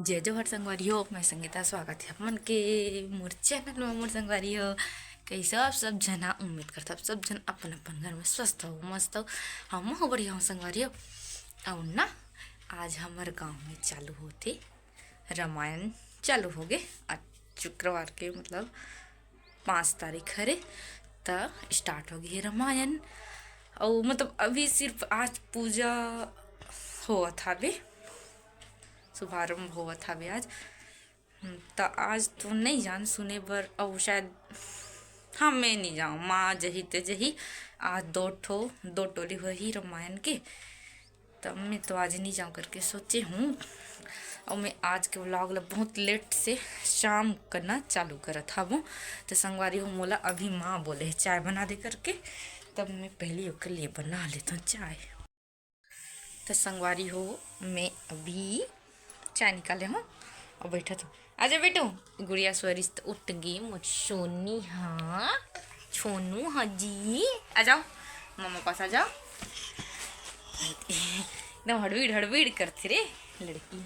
जय जोहर संगवारी हो। मैं संगीता स्वागत है अपन के मोर चैनल में। मोर संगवारी हो कैसे आप सब जना उम्मीद करता आप सब जन अपन अपन घर में स्वस्थ हो मस्त हो। हम हो बढ़िया हो संगवारी हो। और ना आज हमारे गांव में चालू होते रामायण चालू हो गए। आज शुक्रवार के मतलब 5 तारीख हरे तो स्टार्ट हो गई है रामायण। और मतलब अभी सिर्फ आज पूजा हुआ था बे, शुभारंभ हुआ था भी आज। तो आज तो नहीं जान सुने बर और शायद हाँ मैं नहीं जाऊँ, माँ जही ते जही आज दो टोली हुई रामायण के। तब मैं तो आज नहीं जाऊँ करके सोचे हूँ। और मैं आज के व्लॉग ला बहुत लेट से शाम करना चालू करा था वो। तो संगवारी हो मोला अभी माँ बोले चाय बना दे करके, तब मैं पहले उसके लिए बना लेता हूँ चाय। तो संगवारी हो मैं अभी चाय निकाले हूँ और बैठा था। आजा बेटू गुड़िया स्वरिश तो उठ गई मुझ सोनी। हाँ छोनू हाँ जी आ जाओ मामा पास आ जाओ। एकदम हड़बीड़ हड़बीड़ करती रे लड़की।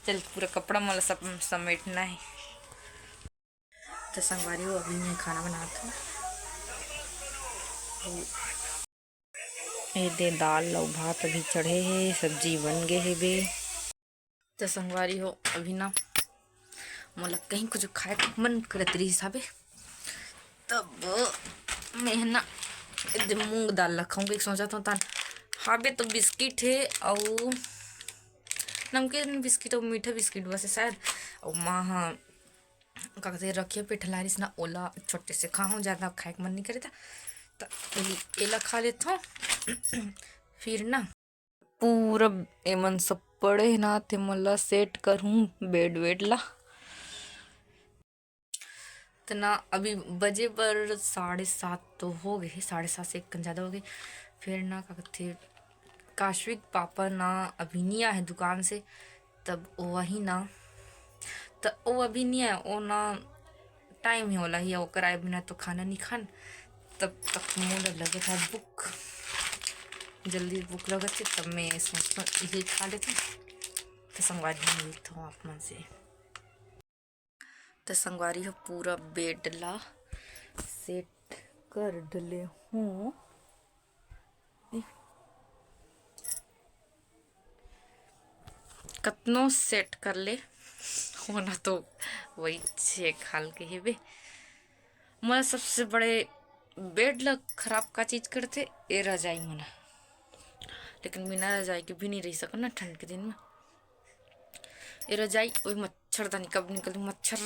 चल पूरा कपड़ा मला सब समेटना है। तो संगवारी हो अभी मैं खाना बनाता हूँ। ये दे दाल लव भात अभी चढ़े है, सब्जी बन गए है बे। तो संगवारी हो अभी ना मोला कहीं कुछ खाए का मन करत रही हिसाबे, तब मैं ना मूंग दाल रखाऊंगी सोचा था तान। हाँ बे तो बिस्किट है और नमकीन बिस्किट और मीठा बिस्किट बस है शायद। और माँ हाँ का कहते रखिए पिठलारिस ना ओला छोटे से खाऊँ, ज़्यादा खाए का मन नहीं करे था तो एला खा लेता हूँ। फिर ना पूरा एमन सब पड़े ना ते मोला सेट करूँ बेड वेड ला। तो ना अभी बजे पर 7:30 तो हो गए, 7:30 से एक ज़्यादा हो गई। फिर ना क्या कहते काश्विक पापा ना अभी नहीं आए दुकान से, तब वही ना तो वो अभी नहीं आया वो ना टाइम ही होला ही वो कराए बिना तो खाना नहीं खान। तब तक मुझे लगे था भूख, जल्दी भूख लगे थे तब मैं सोचता ये खा लेती। तो संगवारी मिलता हूँ आप मन से। तो संगवारी हो पूरा बेड ला सेट कर डले हूँ। कतनो सेट कर ले होना तो वही छे खाल के ही बे। मोला सबसे बड़े बेड ला खराब का चीज करते ये रजाई मोला, लेकिन बिना रजाई के भी नहीं रह सकता ना ठंड के दिन में। ये रजाई वही मच्छरदानी कब निकलती मच्छर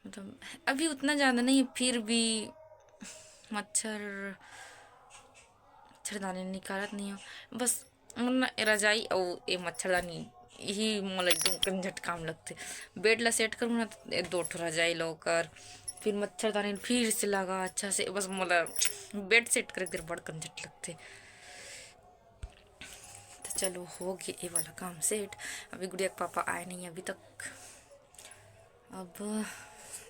मतलब अभी उतना ज़्यादा नहीं फिर भी मच्छरदानी निकालत नहीं हो बस। मुन्ना रजाई और ये मच्छरदानी यही मोला एकदम कंझट काम लगते। बेड ला सेट करूँ ना तो 2 रजाई लो कर फिर मच्छरदानी फिर से लगा अच्छा से, बस मोला बेड सेट करके बड़ कंझट लगते। तो चलो हो गया ये वाला काम सेट। अभी गुड़िया के पापा आए नहीं अभी तक। अब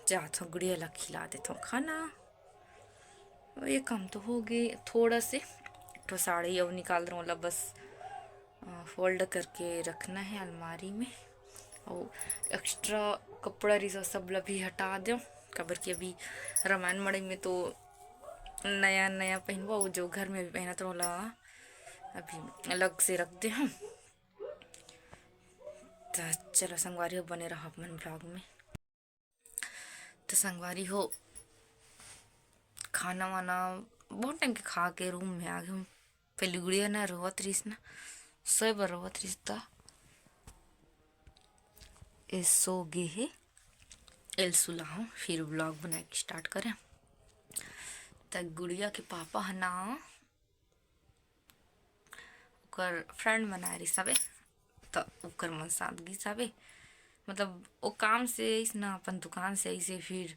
जाता हूँ गुड़िया ला खिला देता हूँ खाना। ये काम तो हो गए। थोड़ा से तो साड़ी अब निकाल रहा हूँ बस फोल्ड करके रखना है अलमारी में। और एक्स्ट्रा कपड़ा रिजा सब ला भी हटा दो कबर की अभी रामायण मड़ई में तो नया नया पहनवा वो जो घर में भी पहना तो वाला अभी अलग से रख दे हम। तो चलो संगवारी हो बने रहो अपन ब्लॉग में। तो संगवारी हो खाना वाना बहुत टाइम के खा के रूम में आ गए हम। पहली गुड़िया ना रोवत रहीस ना सोए बर रोवत रहीस था ए सो गे है एल सुला हूँ। फिर ब्लॉग बना के स्टार्ट करें। तो गुड़िया के पापा है ना ओकर फ्रेंड बना रही सबे, तो ओकर मन सादगी सबे मतलब वो काम से इस ना अपन दुकान से ऐसे फिर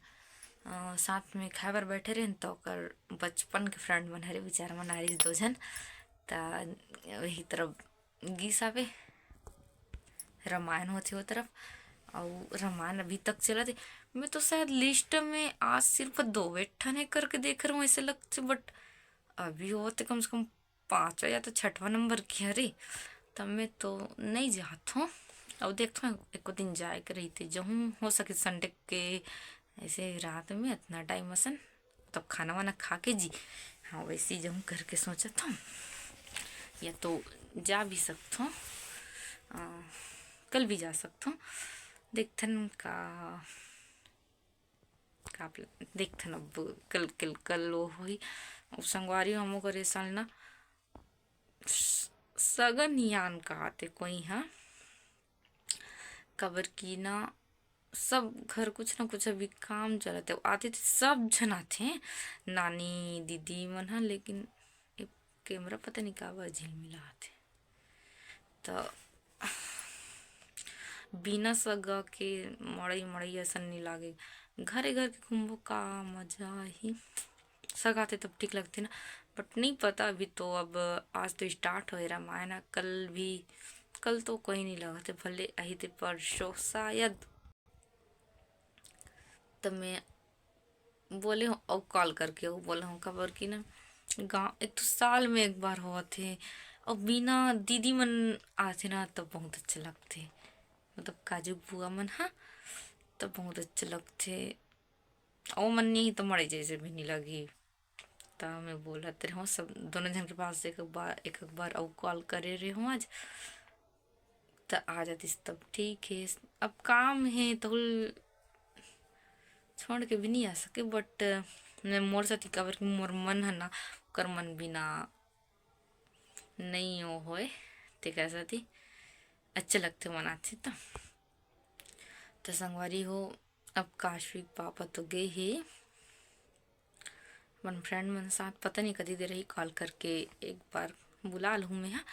साथ में खाए बर बैठे रहे तो ओकर बचपन के फ्रेंड बना रहे बेचारा मना रही 2 जन। तो वही तरफ गीस आवे रामायण होती वो तरफ। और रामायण अभी तक चला थे। मैं तो शायद लिस्ट में आज सिर्फ 2 ठन है करके देख रहा हूँ ऐसे लगते, बट अभी होते कम से कम 5वां या तो 6वां नंबर की अरे। तब मैं तो नहीं जाता हूँ और देखो एक दिन जाए के रही थी जहूँ हो सके संडे के ऐसे रात में इतना टाइम असन तब खाना वाना खा के जी। हाँ वैसे ही जहूँ करके सोचा था या तो जा भी सकता हूँ, कल भी जा सकता हूँ। देखथन का का देखथन अब कल वो हुई संगवारी हमो करे साल ना सगन यान का आते कोई हाँ कबर की ना सब घर कुछ ना कुछ अभी काम चलते आते थे सब जन आते नानी दीदी मन हा लेकिन कैमरा पता नहीं का झिल मिला आते तो बिना सगा के मड़ई मड़ई ऐसा नहीं लागे। घरे घर के घूमबो का मजा ही सगाते तब ठीक लगते ना, बट नहीं पता अभी तो। अब आज तो स्टार्ट हो रामायण, कल भी, कल तो कोई नहीं लगा थे भले आई थे परसों शायद। तब मैं बोले हूँ और कॉल करके वो बोला हूँ खबर की ना गाँव एक तो साल में एक बार हुआ थे और बिना दीदी मन आते ना तब बहुत अच्छे लगते, मतलब काजू बुआ मन हाँ तब बहुत अच्छे लगते। और मन नहीं तो मरे जैसे भी नहीं लगी। तब मैं बोल रहे हूँ सब दोनों जन के पास एक बार और कॉल करे रहे हूँ आज तो आ जाती तब ठीक है। अब काम है तो छोड़ के भी नहीं आ सके, बट मैं मोर साथी काबर की मोर मन है ना कर मन बिना नहीं हो होए ते कैसा थी अच्छे लगते मनाते तो संगवारी हो। अब काश्विक पापा तो गए ही मन फ्रेंड मन साथ पता नहीं कदी दे रही कॉल करके एक बार बुला लूँ मैं। हाँ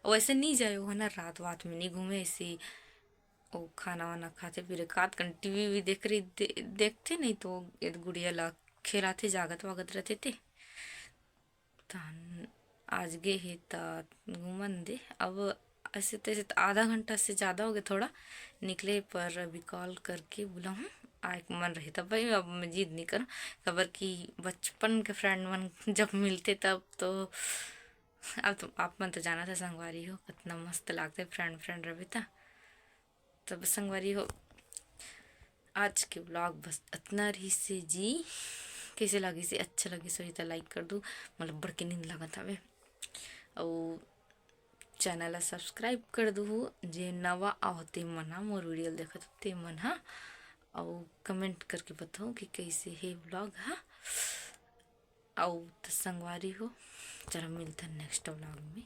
वैसे नहीं जाए हो ना रात वात में नहीं घूमे ऐसी वो खाना वाना खाते फिर कात कन टीवी भी देख रही देखते नहीं तो गुड़िया ला खेलाते जागत वागत रहते थे तहन आज गे हे घूमन दे। अब ऐसे तैसे तो आधा घंटा से ज़्यादा हो गया थोड़ा निकले, पर अभी कॉल करके बोला हूँ आए मन रहे तब भाई अब मैं जिद नहीं करूँ। खबर कि बचपन के फ्रेंड मन जब मिलते तब तो अब तो आप मन तो जाना था संगवारी हो कितना मस्त लगते फ्रेंड फ्रेंड रहे था। तब संगवारी हो आज के ब्लॉग बस इतना रही से जी। कैसे लगी से अच्छा लगी सो तो लाइक कर दो, मतलब बढ़ के नींद लगा था वे और चैनल सब्सक्राइब कर दो जे नवा आवते मन हा मोर वीडियो देखत ते मन हा और कमेंट करके बताओ कि कैसे है ब्लॉग हा। और संगवारी हो चलो मिलते हैं नेक्स्ट ब्लॉग में।